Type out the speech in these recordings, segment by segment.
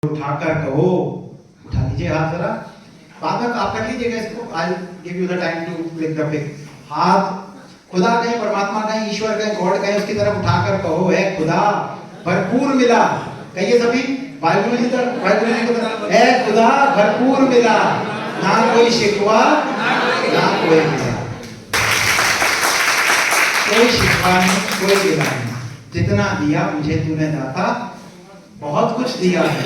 उठाकर कहो, उठा लीजिए हाथ जरा, बाद में आप कर लीजिएगा इसको, I give you the time to click the pic. हाथ खुदा कहें, परमात्मा कहें, ईश्वर कहें, गॉड कहें, उसकी तरफ उठाकर कहो, है खुदा भरपूर मिला। कहिए सभी, वाहिगुरु जी की तरफ, है खुदा भरपूर मिला, ना कोई शिकवा ना कोई गिला। कोई शिकवा नहीं, कोई गिला नहीं। जितना दिया मुझे तूने दाता, बहुत कुछ दिया है,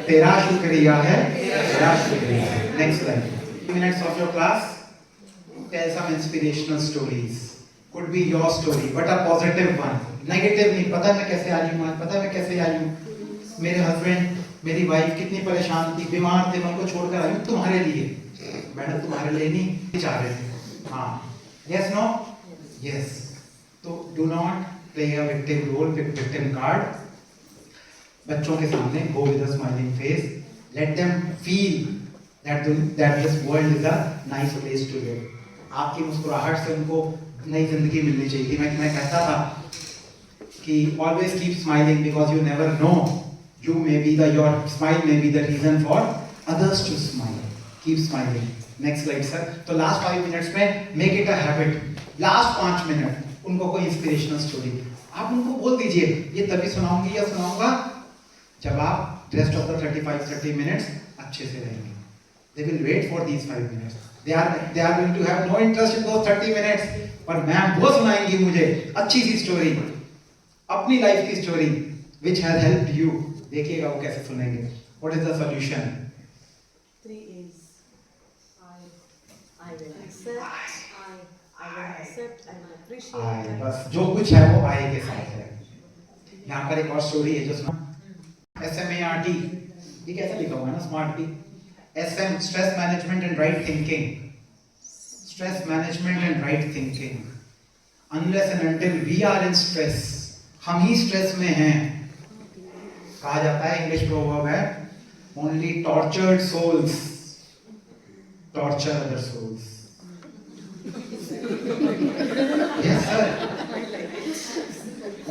तेरा शुक्रिया है, तेरा शुक्रिया है। Next slide. 2 minutes of your class, tell some inspirational stories. Could be your story, but a positive one. Negative नहीं। पता है मैं कैसे आई हूँ आज, पता है मैं कैसे आई हूँ, मेरे हस्बैंड, मेरी वाइफ कितनी परेशान थी, बीमार थे, मैं उनको छोड़कर आई हूँ तुम्हारे लिए। मैडम तुम्हारे लिए नहीं चाह रहे थे। हाँ, yes no, yes। तो do not play a victim role with victim card। बच्चों के सामने go with a smiling face, let them feel that this world is a nice place to live। आपकी मुस्कुराहट से उनको नई जिंदगी मिलनी चाहिए थी। मैं कहता था कि always keep smiling because you never know, your smile may be the reason for others to smile। Keep smiling। Next slide sir। तो last 5 minutes में make it a habit। last 5 minute उनको कोई inspirational story आप उनको बोल दीजिए, ये तभी सुनाऊंगी या सुनाऊंगा जब आप rest of the 30 minutes अच्छे से रहेंगे। They will wait for these 5 minutes। They are going to have no interest in those 30 minutes। पर मैम वो सुनाएंगी मुझे अच्छी सी स्टोरी, अपनी लाइफ की story which has helped you। देखिएगा वो कैसे सुनेंगे। What is the solution? 3 is I will accept, I will accept, I will appreciate। बस जो कुछ है वो I के साथ है। यहाँ पर एक और स्टोरी है जो सुना, SMART, ये कैसे लिखा हुआ है ना, स्मार्ट भी। SM, stress management and right thinking. Stress management and right thinking. Unless and until we are in stress, हम ही स्ट्रेस में हैं। कहा जाता है, इंग्लिश प्रोवर्ब है, only tortured souls torture other souls. Yes sir,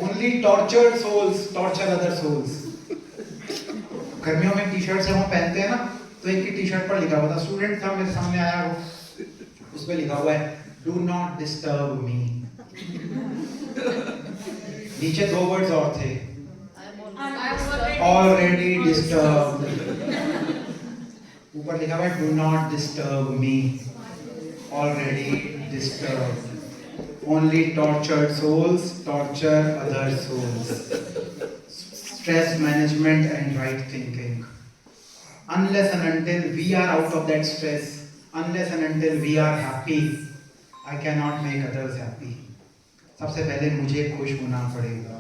only tortured souls torture other souls. गर्मियों में टी-शर्ट से हम पहनते हैं ना, तो एक की टी-शर्ट पर लिखा हुआ था, स्टूडेंट था मेरे सामने आया वो, उस पे लिखा हुआ है डू नॉट डिस्टर्ब मी। नीचे 2 वर्ड्स और थे, ऑलरेडी डिस्टर्ब। ऊपर लिखा हुआ है do not disturb me, already disturb. Only tortured souls torture other souls. Stress management and right thinking. Unless and until we are out of that stress, unless and until we are happy, I cannot make others happy। सबसे पहले मुझे खुश होना पड़ेगा,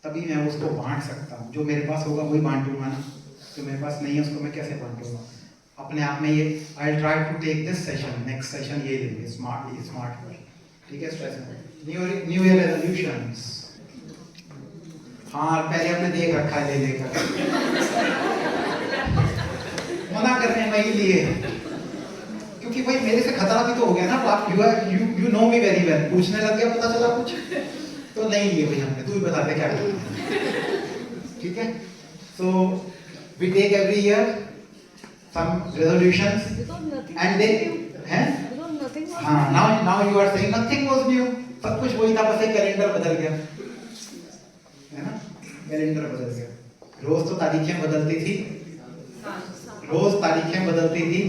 तभी मैं उसको बांट सकता हूँ। जो मेरे पास होगा वही बांटूंगा ना, जो मेरे पास नहीं है उसको मैं कैसे बांटूंगा। अपने आप में ये I'll try to take this session, next session ये लेंगे, स्मार्ट। ठीक है, स्ट्रेस न्यू ईयर रेजोल्यूशंस। हाँ, पहले आपने देख रखा है ले लेकर, मना करने में ही लिए, क्योंकि भाई मेरे से खतरा भी तो हो गया ना। आप you know me very well, पूछने लग गया, पता चला कुछ तो नहीं लिए भाई हमने, तू ही बता दे क्या करना। ठीक है, so we take every year some resolutions and they हैं। हाँ, now you are saying nothing was new, सब कुछ वही था, बस एक कैलेंडर बदल गया, है ना, कैलेंडर बदल गया। रोज तो तारीखें बदलती थी, रोज तारीखें बदलती थी,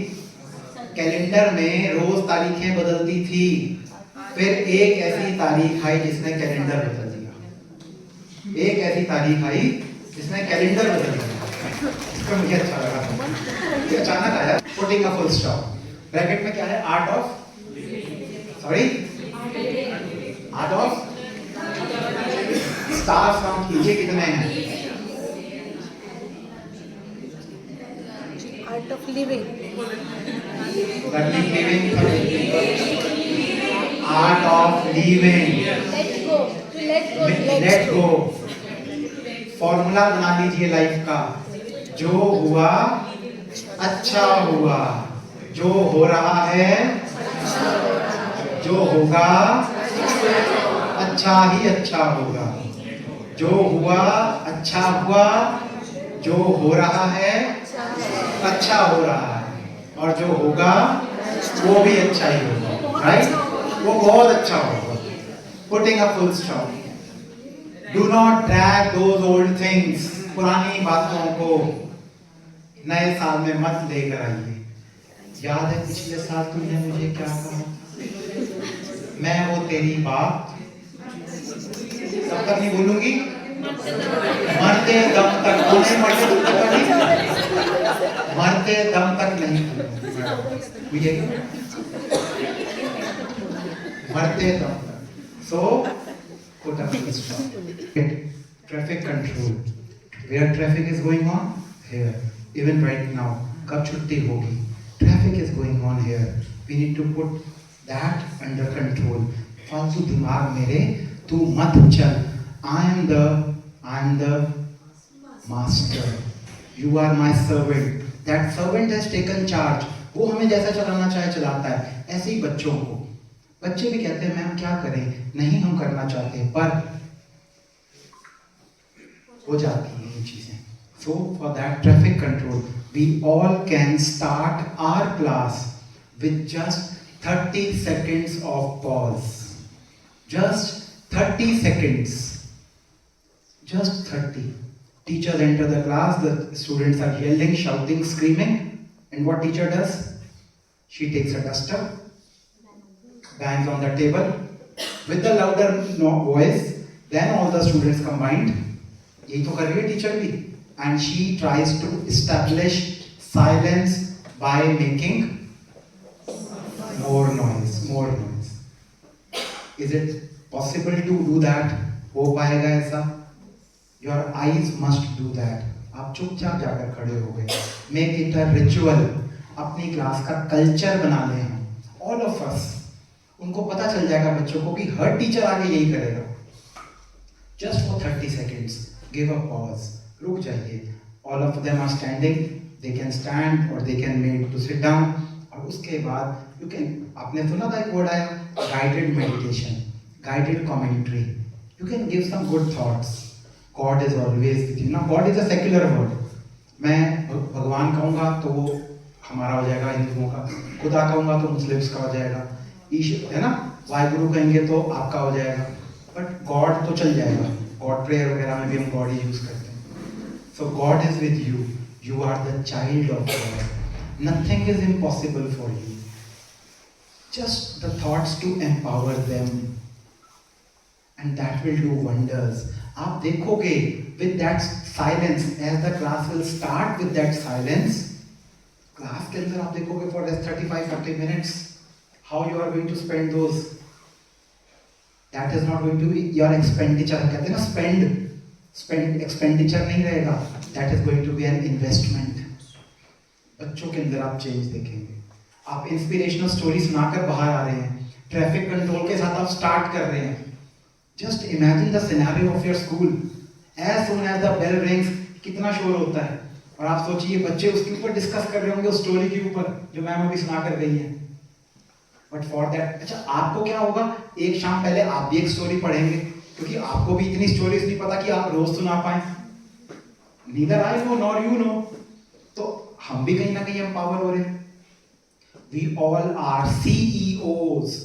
कैलेंडर में रोज तारीखें बदलती थी। फिर एक ऐसी तारीख आई जिसने कैलेंडर बदल दिया, एक ऐसी तारीख आई जिसने कैलेंडर बदल दिया। इसका मुझे अच्छा लगा, ये अचानक आया। Putting a full stop, bracket में क्या है, आर्ट ऑफ स्टार्स काउंट कीजिए कितने हैं। Art of living। Art of living। Let go। Formula बना लीजिए लाइफ का, जो हुआ अच्छा हुआ, जो हो रहा है जो होगा अच्छा ही अच्छा होगा, जो हुआ अच्छा हुआ, जो हो रहा है अच्छा हो रहा है, और जो होगा वो भी अच्छा ही होगा, राइट? वो बहुत अच्छा होगा। Putting a full stop. Do not drag those old things, पुरानी बातों को नए साल में मत लेकर आइए। याद है पिछले साल तुमने मुझे क्या कहा? मैं वो तेरी बात तब तक नहीं भूलूंगी, मरते दम तक। नहीं मरते दम तक नहीं, मरते दम तक नहीं भूलूंगी, मरते दम तक। सो put a full stop. Traffic control. Where traffic is going on? Here. Even right now. कब छुट्टी होगी? Traffic is going on here. We need to put that under control. फालतू दिमाग मेरे तू मत चल। I am the master. You are my servant. That servant has taken charge. वो हमें जैसा चलाना चाहे चलाता है। ऐसे ही बच्चों को, बच्चे भी कहते हैं मैम क्या करें, नहीं हम करना चाहते, पर हो जाती है ये चीजें। So for that traffic control, we all can start our class with just 30 seconds of pause. Just 30 seconds. Just 30. Teachers enter the class, the students are yelling, shouting, screaming, and what teacher does? She takes a duster, bangs on the table with the louder voice, then all the students combined, यही तो कर रही है teacher भी, and she tries to establish silence by making more noise, more noise. Is it possible to do that? हो पाएगा ऐसा? Your eyes must do that. आप चुपचाप जाकर खड़े हो गए। Make it a ritual. अपनी क्लास का कल्चर बना लें हम, all of us. उनको पता चल जाएगा बच्चों को कि हर टीचर आगे यही करेगा। Just for 30 seconds, give a pause. रुक जाइए। All of them are standing. They can stand or they can made to sit down. और उसके बाद you can, आपने सुना था एक वर्ड आया, guided meditation, guided commentary. You can give some good thoughts. God is always with you. Now God is a secular word. मैं भगवान कहूँगा तो वो हमारा हो जाएगा हिंदुओं का, खुदा कहूँगा तो मुस्लिम्स का हो जाएगा, ईश्वर है ना, वाहिगुरु कहेंगे तो आपका हो जाएगा, बट गॉड तो चल जाएगा। गॉड प्रेयर वगैरह में भी हम गॉड ही यूज करते हैं। So God is with you, you are the child of God, nothing is impossible for you, just the thoughts to empower them and that will do wonders. आप देखोगे with that silence, as the class will start with that silence, class के अंदर आप देखोगे for 35-40 minutes how you are going to spend those. That is not going to be your expenditure. कहते हैं ना spend expenditure नहीं रहेगा, that is going to be an investment. बच्चों के अंदर आप चेंज देखेंगे। आप इंस्पिरेशनल स्टोरी सुनाकर बाहर आ रहे हैं, ट्रैफिक कंट्रोल के साथ आप स्टार्ट कर रहे हैं। Just imagine the scenario of your school, as soon as the bell rings, कितना शोर होता है, और आप सोचिए बच्चे उसके ऊपर डिस्कस कर रहे होंगे उस स्टोरी के ऊपर जो मैम अभी सुना कर गई है। बट फॉर दैट, अच्छा आपको क्या होगा, एक शाम पहले आप भी एक स्टोरी पढ़ेंगे, क्योंकि आपको भी इतनी स्टोरीज नहीं पता कि आप रोज सुना पाए। Neither I know nor you know, तो हम भी कहीं ना कहीं एम्पावर हो रहे हैं। We all are CEOs.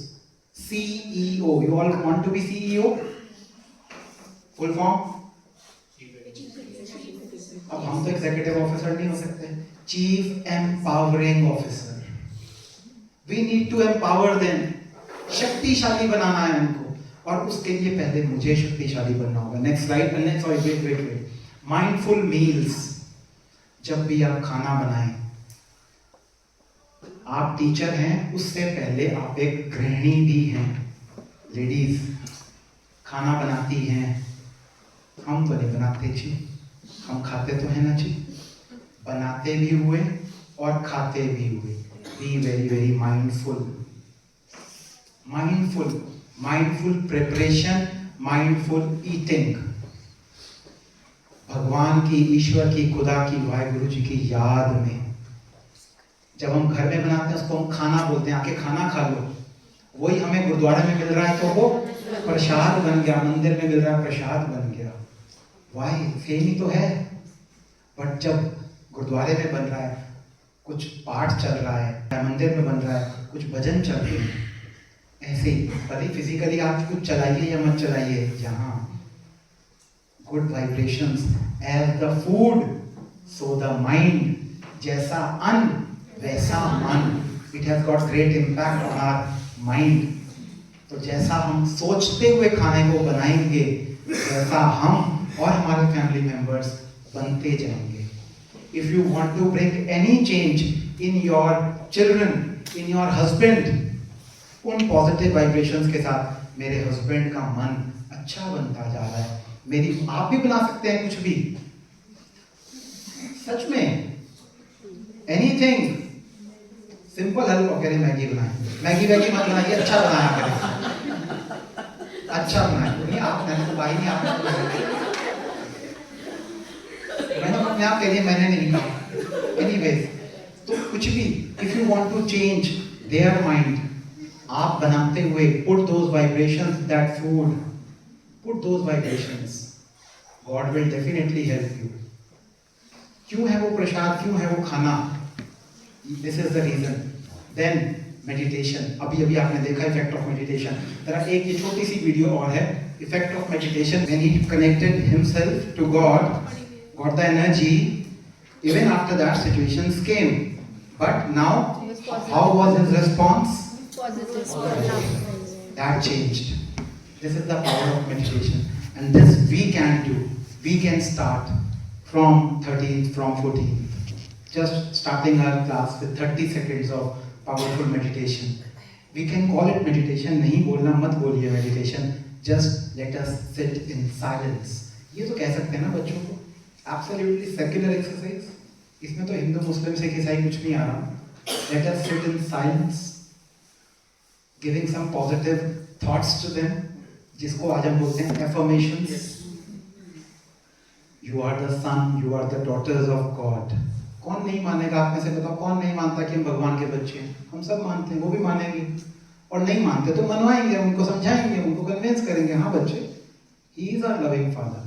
CEO, you all want to be CEO? Full form? अब हम तो एग्जीक्यूटिव ऑफिसर नहीं हो सकते, chief empowering officer. We need to empower them. शक्तिशाली बनाना है उनको, और उसके लिए पहले मुझे शक्तिशाली बनना होगा। Next slide, wait. Mindful meals. जब भी आप खाना बनाएं, आप टीचर हैं, उससे पहले आप एक गृहिणी भी हैं। लेडीज खाना बनाती हैं, हम तो नहीं बनाते जी, हम खाते तो है ना जी, बनाते भी हुए और खाते भी हुए। Be very very mindful. Mindful preparation, mindful eating. भगवान की, ईश्वर की, खुदा की, वाहिगुरु जी की याद में जब हम घर में बनाते हैं उसको हम खाना बोलते हैं, आके खाना खा लो। वही हमें गुरुद्वारे में मिल रहा है तो वो प्रसाद बन गया, मंदिर में मिल रहा है प्रसाद बन गया। वाई सेम ही तो है। बट जब गुरुद्वारे में बन रहा है, कुछ पाठ चल रहा है, मंदिर में बन रहा है, कुछ भजन चल रहे हैं, ऐसे ही भले फिजिकली आप कुछ चलाइए या मत चलाइए, यहाँ good vibrations as the food so the mind, जैसा अन्न वैसा मन, it has got great impact on our mind. तो जैसा हम सोचते हुए खाने को बनाएंगे, वैसा हम और हमारे फैमिली मेंबर्स बनते जाएंगे। If you want to bring any change in your children, in your husband, उन पॉजिटिव वाइब्रेशंस के साथ मेरे हस्बैंड का मन अच्छा बनता जा रहा है, मेरी आप भी बना सकते हैं कुछ भी, सच में एनीथिंग। सिंपल हलवा, कह रहे मैगी बनाए, मैगी वैगी मत बनाइए, अच्छा बनाया करें, अच्छा बनाए। नहीं आप, मैंने तो भाई नहीं, आपने तो मैंने अपने आप कह दिया, मैंने नहीं कहा। एनीवेज, तो कुछ भी, if you want to change their mind, आप बनाते हुए put those vibrations, that food, put those vibrations, God will definitely help you. क्यों है वो प्रसाद, क्यों है वो खाना? This is the reason. Then meditation, अभी अभी आपने देखा इफेक्ट ऑफ मेडिटेशन। जरा एक ये छोटी सी वीडियो और है, effect of meditation. When he connected himself to God, got the energy, even after that situations came, but now how was his response? Positive. That changed. This is the power of meditation, and this we can do. We can start from 13th, from 14th, just starting our class with 30 seconds of powerful meditation. We can call it meditation, नहीं बोलना मत बोलिए meditation, just let us sit in silence. ये तो कह सकते हैं ना बच्चों को, absolutely secular exercise, इसमें तो हिंदू मुस्लिम सिख ईसाई कुछ नहीं आ रहा। Let us sit in silence, giving some positive thoughts to them, जिसको आज हम बोलते हैं affirmations. You are the son, you are the daughters of God. कौन नहीं मानेगा? आप में से बताओ, कौन नहीं मानता कि हम भगवान के बच्चे हैं? हम सब मानते हैं, वो भी मानेंगे, और नहीं मानते तो मनवाएंगे, उनको समझाएंगे, उनको कन्विंस करेंगे, हाँ बच्चे, He is our loving Father.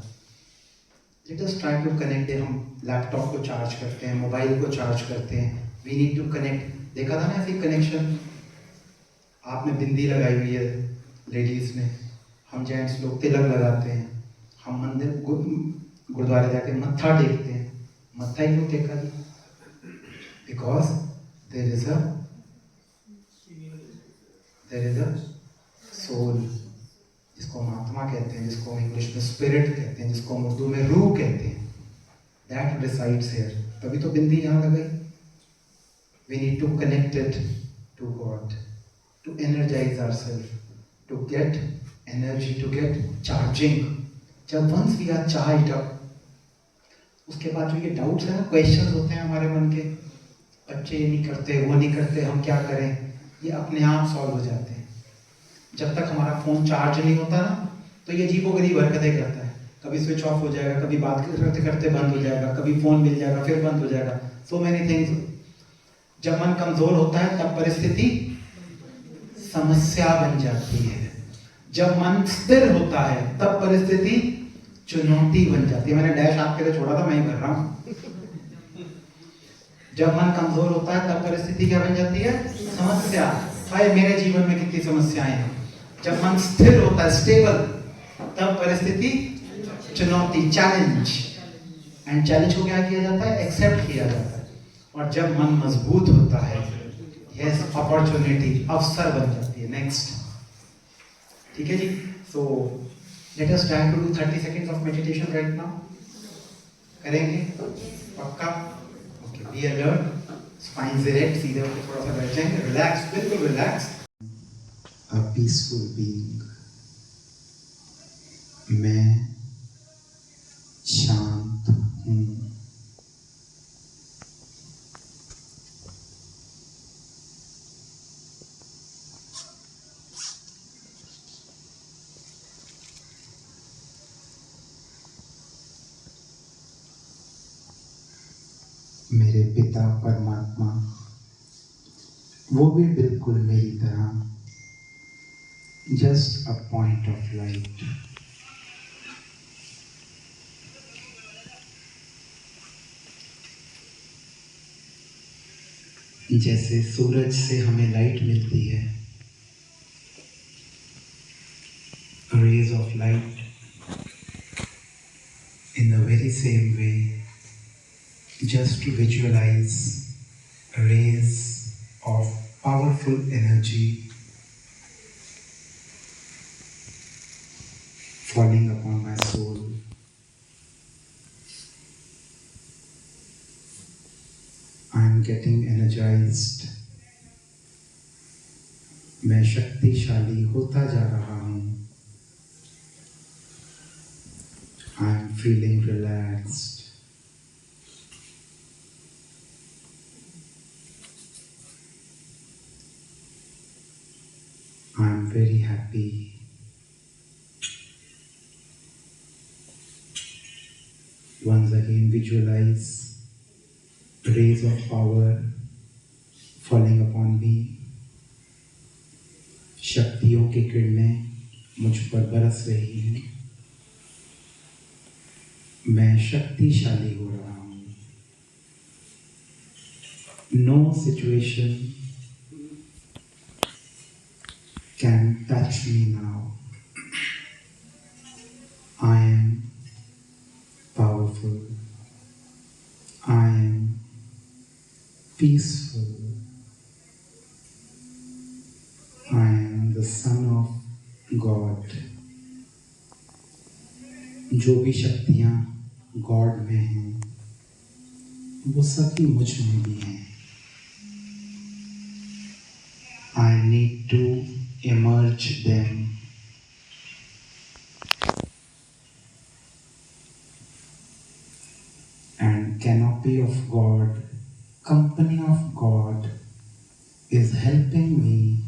Let us try to connect it. हम लैपटॉप को चार्ज करते हैं, मोबाइल को चार्ज करते हैं, we need to connect. देखा था ना ऐसी कनेक्शन, आपने बिंदी लगाई हुई है लेडीज ने, हम जेंट्स लोग तिलक लगाते हैं, हम मंदिर गुरुद्वारे जाके मत्था टेकते हैं। मत्था ही क्यों टेका जी? Because there is a soul, जिसको हम आत्मा कहते हैं, जिसको हम इंग्लिश में स्पिरिट कहते हैं, जिसको हम उर्दू में रूह कहते हैं, दैट रिसाइड्स हियर। तभी तो बिंदी यहाँ लगाई। We need to connect it to God, to energize ourselves, to get energy, to get charging. जब once we are charged up, उसके बाद जो ये डाउट्स है ना, क्वेश्चंस होते हैं हमारे मन के, बच्चे ये नहीं करते, वो नहीं करते, हम क्या करें, ये अपने आप सॉल्व हो जाते हैं। जब तक हमारा फोन चार्ज नहीं होता ना, तो ये अजीबोगरीब हरकतें करता है, कभी स्विच ऑफ हो जाएगा, कभी बात करते करते बंद हो जाएगा, कभी फोन मिल जाएगा फिर बंद हो जाएगा, सो मेनी थिंग्स। जब मन कमजोर होता है तब परिस्थिति समस्या बन जाती है, जब मन स्थिर होता है तब परिस्थिति चुनौती बन जाती है। मैंने डैश आपके लिए छोड़ा था, मैं ही भर रहा हूं। जब मन कमजोर होता है तब परिस्थिति क्या बन जाती है? समस्या। भाई मेरे जीवन में कितनी समस्याएं हैं। जब मन स्थिर होता है, स्टेबल, तब परिस्थिति चुनौती, चैलेंज, एंड चैलेंज को क्या किया जाता है? एक्सेप्ट किया जाता है। और जब मन मजबूत होता है, यस, अपॉर्चुनिटी, अवसर बन जाती है। नेक्स्ट, ठीक है जी। So let us try to do 30 seconds of meditation right now. करेंगे पक्का? Okay, be alert, spine direct, सीधे होकर थोड़ा सा बैठ जाएंगे, रिलैक्स, बिल्कुल रिलैक्स। अ पीसफुल बीइंग, मैं शांत हूँ। मेरे पिता परमात्मा, वो भी बिल्कुल मेरी तरह, just a point of light. जैसे सूरज से हमें लाइट मिलती है, rays of light, in the very same way, just to visualize rays of powerful energy falling upon my soul. I am getting energized. मैं शक्तिशाली होता जा रहा हूँ. I am feeling relaxed. I am very happy. Once again visualize rays of power falling upon me. शक्तियों की किरणें मुझ पर बरस रही हैं. मैं शक्तिशाली हो रहा हूँ. No situation can touch me now. I am powerful. I am peaceful. I am the son of God. जो भी शक्तियाँ गॉड में हैं, वो सभी मुझ में भी हैं. I need to emerge them. And canopy of God, company of God is helping me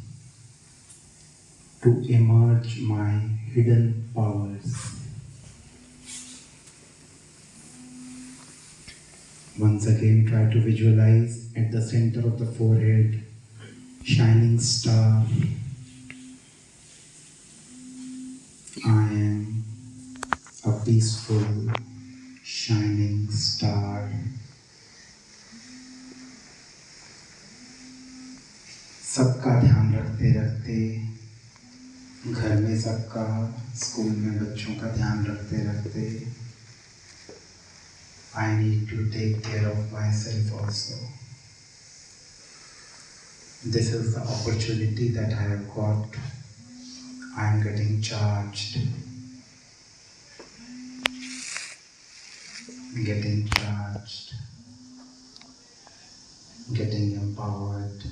to emerge my hidden powers. Once again, try to visualize at the center of the forehead, shining star. I am a peaceful, shining star. सबका ध्यान रखते रखते, घर में सबका, school में बच्चों का ध्यान रखते रखते, I need to take care of myself also. This is the opportunity that I have got. I am getting charged. Getting charged. Getting empowered.